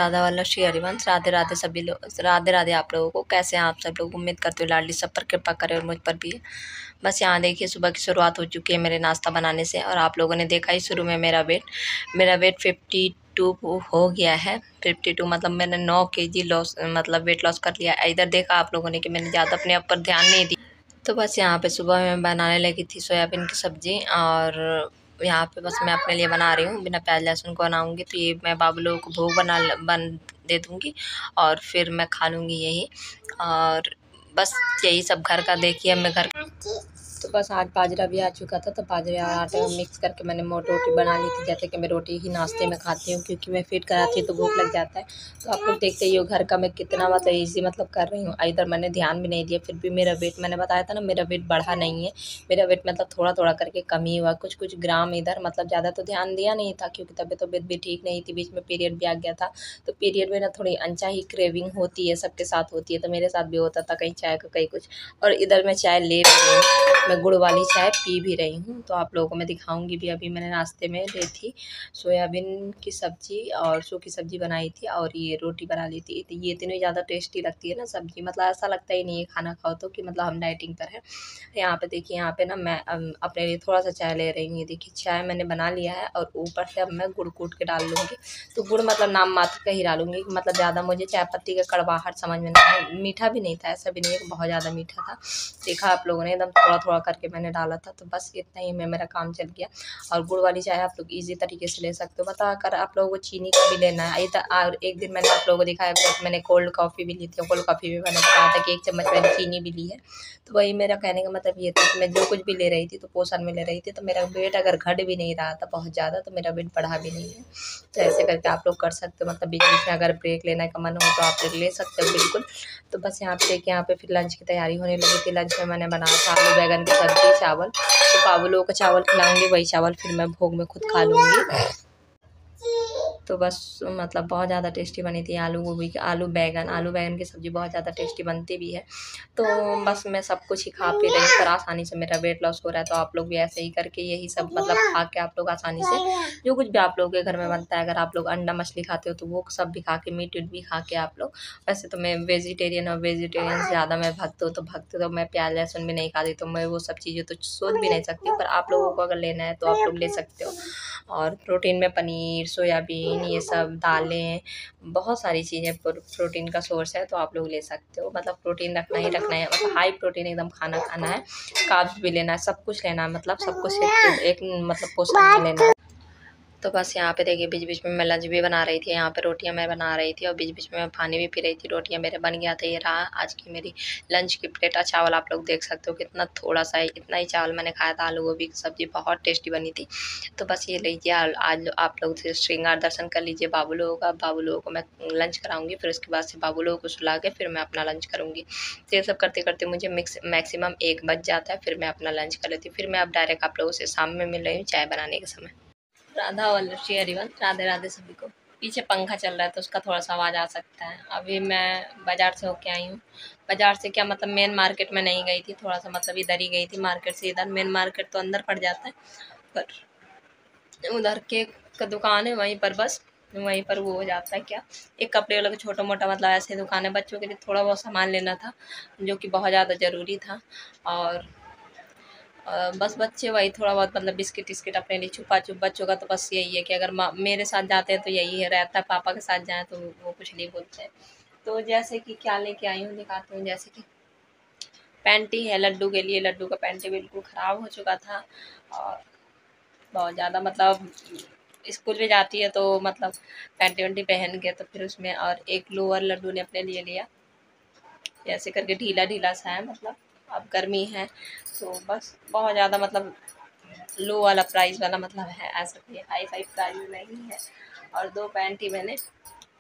राधा वल्लभ श्री हरिवंश। राधे राधे सभी लोग, राधे राधे आप लोगों को। कैसे हैं आप सब लोग? उम्मीद करते हुए लाडली सब पर कृपा करें और मुझ पर भी है। बस यहाँ देखिए सुबह की शुरुआत हो चुकी है मेरे नाश्ता बनाने से। और आप लोगों ने देखा ही शुरू में मेरा वेट 52 हो गया है। 52 मतलब मैंने 9 kg लॉस मतलब वेट लॉस कर लिया। इधर देखा आप लोगों ने कि मैंने ज़्यादा अपने ऊपर ध्यान नहीं दिया। तो बस यहाँ पे सुबह मैं बनाने लगी थी सोयाबीन की सब्ज़ी। और यहाँ पे बस मैं अपने लिए बना रही हूँ, बिना प्याज लहसुन को बनाऊँगी। तो ये मैं बाबू लोगों को भोग बन दे दूँगी और फिर मैं खा लूँगी यही। और बस यही सब घर का देखिए। मैं घर तो बस आज बाजरा भी आ चुका था, तो बाजरे और आटे में मिक्स करके मैंने मोटी रोटी बना ली थी। जैसे कि मैं रोटी ही नाश्ते में खाती हूँ, क्योंकि मैं फिट कराती हूँ तो भूख लग जाता है। तो आप लोग देखते ही हो घर का मैं कितना मतलब ईजी मतलब कर रही हूँ। इधर मैंने ध्यान भी नहीं दिया, फिर भी मेरा वेट, मैंने बताया था ना, मेरा वेट बढ़ा नहीं है। मेरा वेट मतलब थोड़ा थोड़ा करके कम ही हुआ, कुछ कुछ ग्राम इधर, मतलब ज़्यादा तो ध्यान दिया नहीं था, क्योंकि तबीयत भी ठीक नहीं थी। बीच में पीरियड भी आ गया था, तो पीरियड में ना थोड़ी अनचाही क्रेविंग होती है, सबके साथ होती है। तो मेरे साथ भी होता था, कहीं चाय का कहीं कुछ। और इधर मैं चाय ले भी रही हूँ, मैं गुड़ वाली चाय पी भी रही हूँ। तो आप लोगों को मैं दिखाऊंगी भी। अभी मैंने नाश्ते में ली थी सोयाबीन की सब्ज़ी और सूखी सब्ज़ी बनाई थी, और ये रोटी बना ली थी। तो ये तीनों ज़्यादा टेस्टी लगती है ना सब्ज़ी, मतलब ऐसा लगता ही नहीं है खाना खाओ तो कि मतलब हम डाइटिंग पर है। यहाँ पे देखिए, यहाँ पे ना मैं अपने लिए थोड़ा सा चाय ले रही हूँ। ये देखिए चाय मैंने बना लिया है, और ऊपर से अब मैं गुड़ कूट के डाल लूँगी। तो गुड़ मतलब नाम मात्र का ही डालूँगी, मतलब ज़्यादा मुझे चाय पत्ती का कड़वाहट समझ में नहीं आया। मीठा भी नहीं था, ऐसा भी नहीं है कि बहुत ज़्यादा मीठा था। देखा आप लोगों ने, एकदम थोड़ा थोड़ा करके मैंने डाला था। तो बस इतना ही में मेरा काम चल गया। और गुड़ वाली चाय आप लोग ईजी तरीके से ले सकते हो। बता अगर आप लोगों को चीनी का भी लेना है, और एक दिन मैंने आप लोगों को दिखाया कि मैंने कोल्ड कॉफ़ी भी ली थी। कोल्ड कॉफ़ी में मैंने बताया था कि 1 चम्मच मैंने चीनी भी ली है। तो वही मेरा कहने का मतलब ये था कि मैं जो कुछ भी ले रही थी तो पोषण में ले रही थी। तो मेरा वेट अगर घट भी नहीं रहा था बहुत ज़्यादा, तो मेरा वेट बढ़ा भी नहीं है। तो ऐसे करके आप लोग कर सकते हो, मतलब बीच बीच में अगर ब्रेक लेने का मन हो तो आप लोग ले सकते हो बिल्कुल। तो बस यहाँ पे देखिए, यहाँ पे फिर लंच की तैयारी होने लगी थी। लंच में मैंने बनाया था आलू बैंगन की सब्ज़ी, चावल। तो बाबू लोगों को चावल खिलाऊंगी, वही चावल फिर मैं भोग में खुद खा लूँगी। तो बस मतलब बहुत ज़्यादा टेस्टी बनी थी आलू गोभी की, आलू बैंगन की सब्ज़ी बहुत ज़्यादा टेस्टी बनती भी है। तो बस मैं सब कुछ ही खा पी रही हूँ, पर आसानी से मेरा वेट लॉस हो रहा है। तो आप लोग भी ऐसे ही करके यही सब मतलब खा के आप लोग आसानी से, जो कुछ भी आप लोगों के घर में बनता है, अगर आप लोग अंडा मछली खाते हो तो वो सब भी खा के, मीट भी खा के आप लोग। वैसे तो मैं वेजिटेरियन और वेजिटेरियन से ज़्यादा मैं भक्त तो मैं प्याज लहसुन भी नहीं खाती, तो मैं वो सब चीज़ें तो सोच भी नहीं सकती हूँ। पर आप लोगों को अगर लेना है तो आप लोग ले सकते हो। और प्रोटीन में पनीर, सोयाबीन, ये सब दालें, बहुत सारी चीज़ें प्रोटीन का सोर्स है। तो आप लोग ले सकते हो, मतलब प्रोटीन रखना ही रखना है, मतलब हाई प्रोटीन एकदम खाना खाना है। कार्ब्स भी लेना है, सब कुछ लेना है, मतलब सब कुछ एक मतलब पोषण में लेना है। तो बस यहाँ पे देखिए बीच बीच में मैं लंच भी बना रही थी। यहाँ पे रोटियाँ मैं बना रही थी और बीच बीच में मैं पानी भी पी रही थी। रोटियाँ मेरे बन गया था। ये रहा आज की मेरी लंच की प्लेट। चावल आप लोग देख सकते हो कितना थोड़ा सा है, इतना ही चावल मैंने खाया था। आलू गोभी की सब्ज़ी बहुत टेस्टी बनी थी। तो बस ये लीजिए, आज आप लोग से श्रृंगार दर्शन कर लीजिए बाबू लोगों का। बाबू लोगों को मैं लंच कराऊंगी, फिर उसके बाद से बाबू लोगों को सुला के फिर मैं अपना लंच करूँगी। तो ये सब करते करते मुझे मैक्सिमम 1 बज जाता है, फिर मैं अपना लंच कर लेती हूँ। फिर मैं अब डायरेक्ट आप लोगों से शाम में मिल रही हूँ चाय बनाने के समय। राधा वल्लभ श्री हरिवंश। राधे राधे सभी को। पीछे पंखा चल रहा है तो उसका थोड़ा सा आवाज़ आ सकता है। अभी मैं बाज़ार से होके आई हूँ। बाज़ार से क्या मतलब मेन मार्केट में नहीं गई थी, थोड़ा सा मतलब इधर ही गई थी मार्केट से इधर। मेन मार्केट तो अंदर पड़ जाता है, पर उधर केक का दुकान है वहीं पर, बस वहीं पर वो हो जाता है क्या, एक कपड़े वाला का छोटा मोटा मतलब ऐसे दुकान है। बच्चों के लिए थोड़ा बहुत सामान लेना था जो कि बहुत ज़्यादा ज़रूरी था। और बस बच्चे वही थोड़ा बहुत मतलब बिस्किट टिस्किट अपने लिए छुपा छुप। बच्चों का तो बस यही है कि अगर मेरे साथ जाते हैं तो यही है रहता है, पापा के साथ जाएँ तो वो कुछ नहीं बोलते हैं। तो जैसे कि क्या लेके आई हूँ दिखाती हूँ। जैसे कि पैंटी है लड्डू के लिए, लड्डू का पैंटी बिल्कुल ख़राब हो चुका था। और बहुत ज़्यादा मतलब स्कूल में जाती है तो मतलब पैंटी वैंटी पहन के, तो फिर उसमें और एक लोअर लड्डू ने अपने लिए लिया। ऐसे करके ढीला ढीला सा है, मतलब अब गर्मी है तो बस बहुत ज़्यादा मतलब लो वाला प्राइस वाला मतलब है, ऐसा कोई हाई फाई प्राइस नहीं है। और 2 पैंट ही मैंने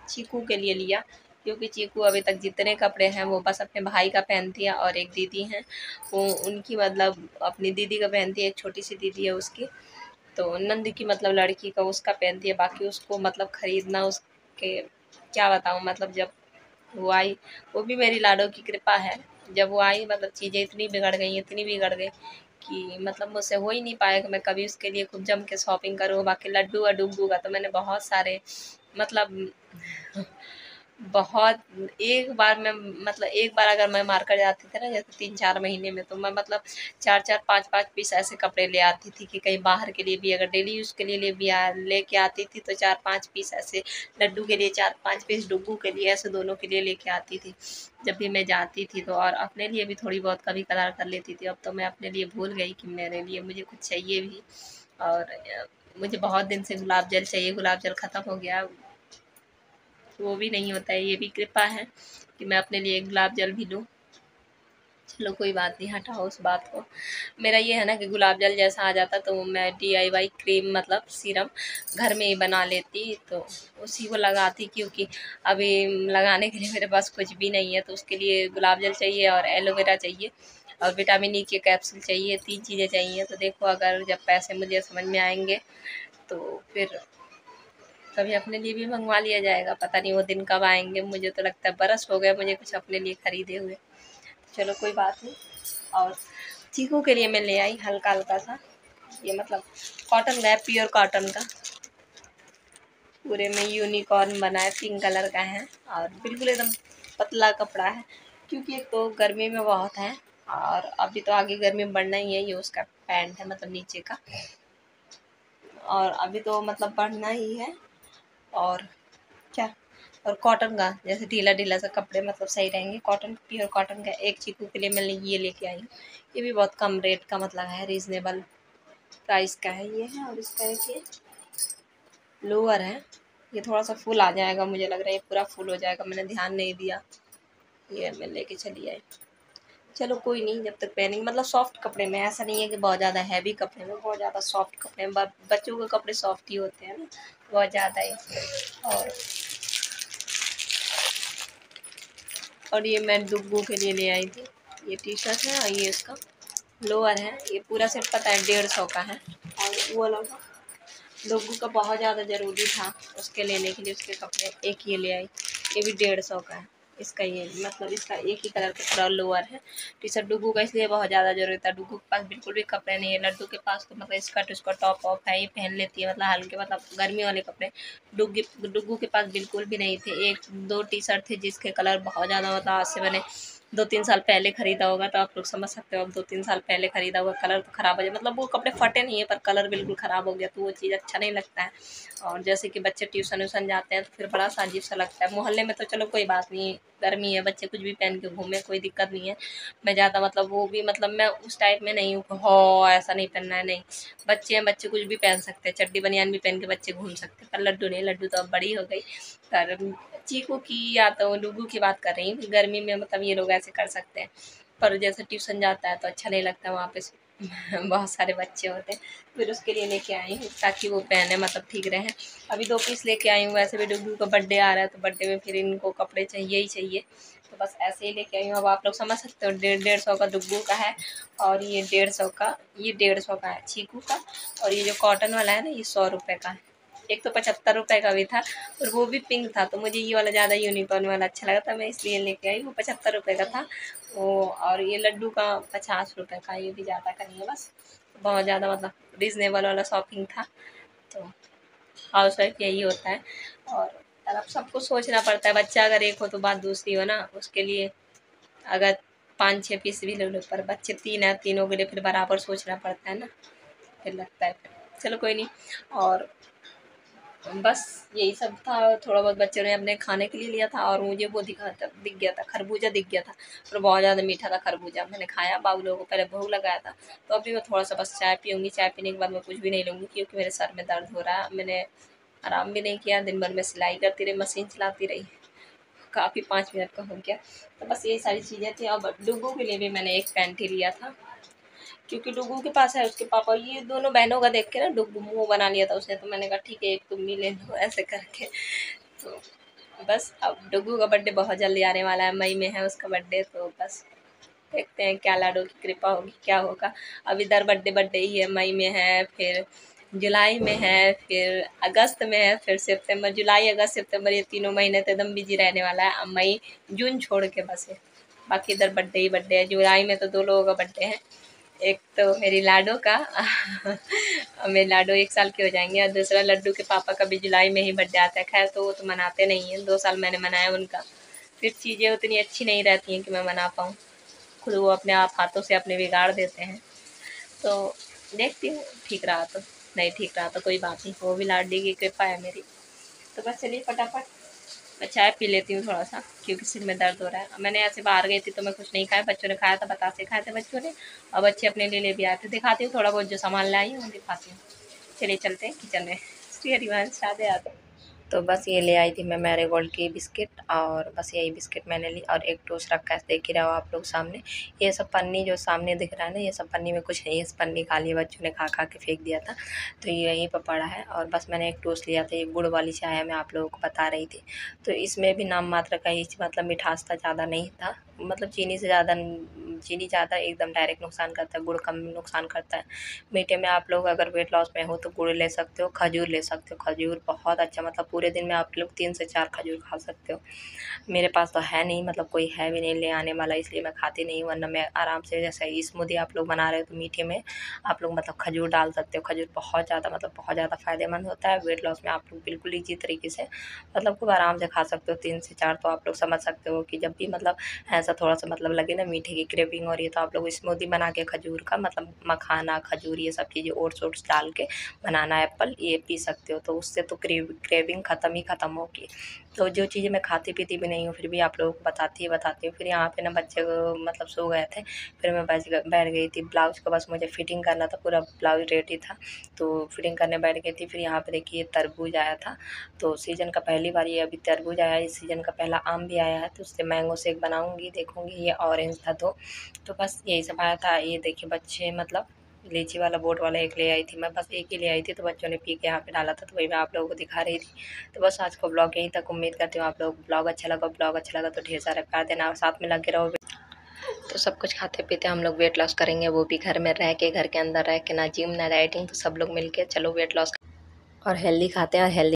चीकू के लिए लिया, क्योंकि चीकू अभी तक जितने कपड़े हैं वो बस अपने भाई का पहनती है, और एक दीदी हैं वो उनकी मतलब अपनी दीदी का पहनती है। एक छोटी सी दीदी है उसकी, तो नंद की मतलब लड़की का उसका पहनती है। बाकी उसको मतलब ख़रीदना उसके क्या बताऊँ, मतलब जब वो आई, वो भी मेरी लाडो की कृपा है। जब वो आई मतलब चीज़ें इतनी बिगड़ गई कि मतलब मुझसे हो ही नहीं पाया कि मैं कभी उसके लिए खूब जम के शॉपिंग करूँ। बाकी लड्डू और डुग्गू का तो मैंने बहुत सारे मतलब बहुत, एक बार मैं मतलब एक बार अगर मैं मार्केट जाती थी ना, जैसे 3-4 महीने में, तो मैं मतलब 4-4 5-5 पीस ऐसे कपड़े ले आती थी कि कहीं बाहर के लिए भी, अगर डेली यूज़ के लिए लेके आती थी तो 4-5 पीस ऐसे, लड्डू के लिए 4-5 पीस, डुग्गू के लिए, ऐसे दोनों के लिए लेके आती थी जब भी मैं जाती थी। तो और अपने लिए भी थोड़ी बहुत कभी कदार कर लेती थी। अब तो मैं अपने लिए भूल गई कि मेरे लिए मुझे कुछ चाहिए भी। और मुझे बहुत दिन से गुलाब जल चाहिए, गुलाब जल ख़त्म हो गया, वो भी नहीं होता है। ये भी कृपा है कि मैं अपने लिए गुलाब जल भी लूँ। चलो कोई बात नहीं, हटाओ उस बात को। मेरा ये है ना कि गुलाब जल जैसा आ जाता तो मैं DIY क्रीम मतलब सीरम घर में ही बना लेती, तो उसी को लगाती, क्योंकि अभी लगाने के लिए मेरे पास कुछ भी नहीं है। तो उसके लिए गुलाब जल चाहिए और एलोवेरा चाहिए और विटामिन E के कैप्सूल चाहिए, 3 चीज़ें चाहिए। तो देखो, अगर जब पैसे मुझे समझ में आएंगे तो फिर कभी अपने लिए भी मंगवा लिया जाएगा। पता नहीं वो दिन कब आएंगे, मुझे तो लगता है बरस हो गए मुझे कुछ अपने लिए खरीदे हुए। चलो कोई बात नहीं। और चीकू के लिए मैं ले आई हल्का हल्का सा, ये मतलब कॉटन का है, प्योर कॉटन का, पूरे में यूनिकॉर्न बना है, पिंक कलर का है और बिल्कुल एकदम पतला कपड़ा है। क्योंकि एक तो गर्मी में बहुत है और अभी तो आगे गर्मी में बढ़ना ही है। ये उसका पैंट है, मतलब नीचे का, और अभी तो मतलब बढ़ना ही है। और क्या, और कॉटन का जैसे ढीला ढीला सा कपड़े मतलब सही रहेंगे, कॉटन, प्योर कॉटन का। एक चीकू के लिए मैंने ये लेके आई हूँ। ये भी बहुत कम रेट का मतलब है, रीजनेबल प्राइस का है ये है। और इसका एक ये लोअर है, ये थोड़ा सा फुल आ जाएगा, मुझे लग रहा है ये पूरा फुल हो जाएगा, मैंने ध्यान नहीं दिया। ये मैं लेके चली आई। चलो कोई नहीं, जब तक पहनेंगे, मतलब सॉफ्ट कपड़े में, ऐसा नहीं है कि बहुत ज़्यादा हैवी कपड़े में, बहुत ज़्यादा सॉफ्ट कपड़े में। बच्चों के कपड़े सॉफ्ट ही होते हैं ना, बहुत ज़्यादा ही। और ये मैं डुग्गू के लिए ले आई थी, ये टी शर्ट है और ये इसका लोअर है। ये पूरा सेट पता है 150 का है। और वो वाला डुग्गू का बहुत ज़्यादा ज़रूरी था उसके लेने के लिए, उसके कपड़े एक ये ले आई, ये भी 150 का है। इसका ये मतलब इसका एक ही कलर का पूरा लोअर है। टी शर्ट डुग्गू का इसलिए बहुत ज़्यादा जरूरी था, डुग्गू के पास बिल्कुल भी कपड़े नहीं है। लड्डू के पास तो मतलब स्कर्ट उसका टॉप ऑफ है, ये पहन लेती है, मतलब हल्के मतलब गर्मी वाले कपड़े। डुग्गू के पास बिल्कुल भी नहीं थे। 1-2 टी शर्ट थे जिसके कलर बहुत ज़्यादा, मतलब आज से मैंने 2-3 साल पहले खरीदा होगा, तो आप लोग समझ सकते हो। अब 2-3 साल पहले खरीदा हुआ, कलर तो ख़राब हो जाए, मतलब वो कपड़े फटे नहीं है पर कलर बिल्कुल ख़राब हो गया, तो वो चीज़ अच्छा नहीं लगता है। और जैसे कि बच्चे ट्यूशन व्यूशन जाते हैं तो फिर बड़ा सा अजीब सा लगता है। मोहल्ले में तो चलो कोई बात नहीं, गर्मी है, बच्चे कुछ भी पहन के घूमे, कोई दिक्कत नहीं है। मैं ज़्यादा मतलब वो भी मतलब मैं उस टाइप में नहीं हूँ, हो ऐसा नहीं पहनना है, नहीं। बच्चे हैं, बच्चे कुछ भी पहन सकते हैं, चड्डी बनियान भी पहन के बच्चे घूम सकते हैं, पर लड्डू नहीं, लड्डू तो अब बड़ी हो गई। पर चीकू की या तो डुग्गू की बात कर रही हूँ कि गर्मी में मतलब ये लोग ऐसे कर सकते हैं। पर जैसे ट्यूशन जाता है तो अच्छा नहीं लगता, वहाँ पे बहुत सारे बच्चे होते हैं। फिर उसके लिए लेके आई हूँ ताकि वो पहने, मतलब ठीक रहे। अभी 2 पीस लेके आई हूँ, वैसे भी डुग्गू का बर्थडे आ रहा है तो बर्थडे में फिर इनको कपड़े चाहिए ही चाहिए, तो बस ऐसे ही लेके आई हूँ। अब आप लोग समझ सकते हो, 150 का डुग्गू का है और ये 150 का है चीकू का। और ये जो कॉटन वाला है ना, ये 100 रुपये का है। एक तो 75 रुपये का भी था और वो भी पिंक था, तो मुझे ये वाला ज़्यादा यूनिकॉर्न वाला अच्छा लगा था, मैं इसलिए लेके आई। वो 75 रुपये का था वो। और ये लड्डू का 50 रुपये का, ये भी ज़्यादा का नहीं है, बस बहुत ज़्यादा मतलब रीजनेबल वाला शॉपिंग था। तो हाउस वाइफ यही होता है। और अब सबको सोचना पड़ता है, बच्चा अगर एक हो तो बात दूसरी हो ना, उसके लिए अगर 5-6 पीस भी ले लो, पर बच्चे 3 हैं, तीनों के लिए फिर बराबर सोचना पड़ता है ना, फिर लगता है फिर। चलो कोई नहीं। और बस यही सब था। थोड़ा बहुत बच्चों ने अपने खाने के लिए लिया था और मुझे वो दिख गया था, खरबूजा दिख गया था, और बहुत ज़्यादा मीठा था खरबूजा। मैंने खाया, बाबू लोगों को पहले भूख लगाया था। तो अभी मैं थोड़ा सा बस चाय पीऊँगी, चाय पीने के बाद मैं कुछ भी नहीं लूँगी, क्योंकि मेरे सर में दर्द हो रहा है। मैंने आराम भी नहीं किया, दिन भर में सिलाई करती रही, मशीन चलाती रही, काफ़ी 5 मिनट का हो गया। तो बस यही सारी चीज़ें थी। अब डुग्गू के लिए भी मैंने एक पैंट ही लिया था, क्योंकि डुग्गू के पास है, उसके पापा, ये दोनों बहनों का देख के ना डुग्गू मुँह बना लिया था उसने, तो मैंने कहा ठीक है एक तुम भी ले लो ऐसे करके। तो बस अब डुग्गू का बर्थडे बहुत जल्दी आने वाला है, मई में है उसका बर्थडे, तो बस देखते हैं क्या लाडो की कृपा होगी, क्या होगा। अब इधर बर्थडे बर्थडे ही है, मई में है, फिर जुलाई में है, फिर अगस्त में है, फिर सितंबर। जुलाई अगस्त सितंबर ये तीनों महीने तो एकदम बिजी रहने वाला है। अब मई जून छोड़ के बस है, बाकी इधर बर्थडे ही बर्थडे है। जुलाई में तो 2 लोगों का बर्थडे है, एक तो मेरी लाडो का और मेरी लाडो 1 साल के हो जाएंगे, और दूसरा लड्डू के पापा का भी जुलाई में ही बर्थडे आता है। खैर तो वो तो मनाते नहीं हैं, 2 साल मैंने मनाया उनका। फिर चीज़ें उतनी अच्छी नहीं रहती हैं कि मैं मना पाऊँ, खुद वो अपने आप हाथों से अपने बिगाड़ देते हैं। तो देखती हूँ, ठीक रहा तो, नहीं ठीक रहा तो कोई बात नहीं, वो भी लाडली की कृपा है मेरी। तो बस चलिए फटाफट मैं चाय पी लेती हूँ थोड़ा सा, क्योंकि सिर में दर्द हो रहा है। मैंने ऐसे बाहर गई थी तो मैं कुछ नहीं खाया, बच्चों ने खाया था, बतासे खाए थे बच्चों ने, और बच्चे अपने लिए ले भी आए थे। दिखाती हूँ थोड़ा बहुत जो सामान लाई हूँ, दिखाती हूँ। चलिए चलते हैं किचन में। श्री हरिवंश राधे राधे। तो बस ये ले आई थी मैं मैरीगोल्ड की बिस्किट, और बस यही बिस्किट मैंने ली, और एक टोस्ट रखा है, देख ही रहे हो आप लोग सामने। ये सब पन्नी जो सामने दिख रहा है ना, ये सब पन्नी में कुछ नहीं है, इस पन्नी खाली बच्चों ने खा खा के फेंक दिया था, तो ये यहीं पर पड़ा है। और बस मैंने एक टोस्ट लिया था, ये गुड़ वाली चाय है, मैं आप लोगों को बता रही थी। तो इसमें भी नाम मात्र का ही मतलब मिठास था, ज़्यादा नहीं था, मतलब चीनी से ज़्यादा, चीनी ज़्यादा एकदम डायरेक्ट नुकसान करता है, गुड़ कम नुकसान करता है। मीठे में आप लोग अगर वेट लॉस में हो तो गुड़ ले सकते हो, खजूर ले सकते हो, खजूर बहुत अच्छा, मतलब पूरे दिन में आप लोग 3 से 4 खजूर खा सकते हो। मेरे पास तो है नहीं, मतलब कोई है भी नहीं ले आने वाला, इसलिए मैं खाती नहीं हूँ, वरना मैं आराम से, जैसे स्मूदी आप लोग बना रहे हो तो मीठे में आप लोग मतलब खजूर डाल सकते हो। खजूर बहुत ज़्यादा, मतलब बहुत ज़्यादा फ़ायदेमंद होता है वेट लॉस में। आप लोग बिल्कुल ईज़ी तरीके से मतलब खूब आराम से खा सकते हो, 3 से 4। तो आप लोग समझ सकते हो कि जब भी मतलब ऐसा थोड़ा-सा मतलब लगे ना मीठे की क्रेविंग हो रही है, तो आप लोग स्मूदी बना के खजूर का, मतलब मखाना, खजूर, ये सब चीज़ें ओट्स डाल के, बनाना, एप्पल, ये पी सकते हो, तो उससे तो क्रेविंग ख़त्म ही ख़त्म होगी। तो जो चीज़ें मैं खाती पीती भी नहीं हूँ, फिर भी आप लोगों को बताती हूँ। फिर यहाँ पे ना बच्चे मतलब सो गए थे, फिर मैं बैठ गई थी। ब्लाउज़ को बस मुझे फिटिंग करना था, पूरा ब्लाउज़ रेडी था, तो फिटिंग करने बैठ गई थी। फिर यहाँ पे देखिए तरबूज आया था, तो सीज़न का पहली बार ये अभी तरबूज आया है, इस सीज़न का पहला आम भी आया है, तो उससे मैंगो शेक बनाऊँगी, देखूँगी। ये ऑरेंज था तो बस यही सब आया था। ये देखिए बच्चे मतलब लीची वाला बोट वाला एक ले आई थी मैं, बस एक ही ले आई थी, तो बच्चों ने पी के यहाँ पे डाला था, तो वही मैं आप लोगों को दिखा रही थी। तो बस आज का ब्लॉग यहीं तक, उम्मीद करती हूँ आप लोग ब्लॉग अच्छा लगा तो ढेर सारा प्यार देना, और साथ में लगे रहो। तो सब कुछ खाते पीते हम लोग वेट लॉस करेंगे, वो भी घर में रह के, घर के अंदर रह के, ना जिम ना डाइटिंग, तो सब लोग मिलके चलो वेट लॉस और हेल्दी खाते हैं और हेल्दी